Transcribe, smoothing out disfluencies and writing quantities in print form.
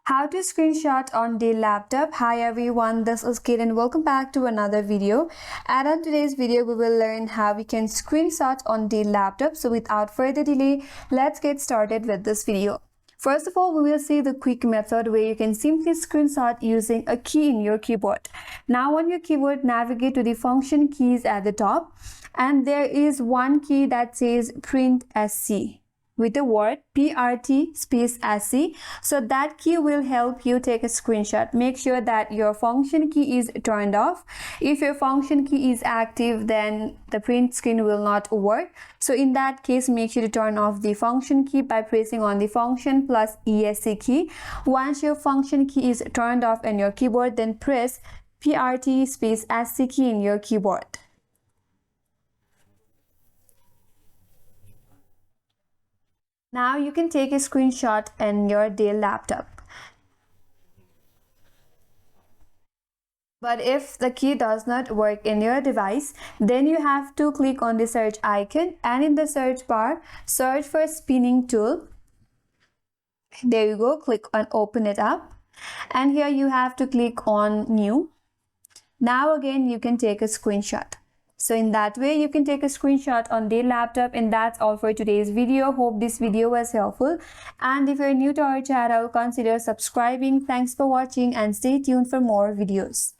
How to screenshot on Dell laptop. Hi everyone, this is Kate and welcome back to another video. And on today's video, we will learn how we can screenshot on Dell laptop. So without further delay, let's get started with this video. First of all, we will see the quick method where you can simply screenshot using a key in your keyboard. Now on your keyboard, navigate to the function keys at the top, and there is one key that says Prt Sc with the word Prt Sc. So that key will help you take a screenshot. Make sure that your function key is turned off. If your function key is active, then the print screen will not work. So in that case, make sure to turn off the function key by pressing on the function plus esc key. Once your function key is turned off in your keyboard, then press Prt Sc key in your keyboard. Now you can take a screenshot in your Dell laptop. But if the key does not work in your device, then you have to click on the search icon, and in the search bar, search for spinning tool. There you go, click on open it up, and here you have to click on new. Now again you can take a screenshot. So in that way, you can take a screenshot on Dell laptop. And that's all for today's video. Hope this video was helpful. And if you're new to our channel, consider subscribing. Thanks for watching and stay tuned for more videos.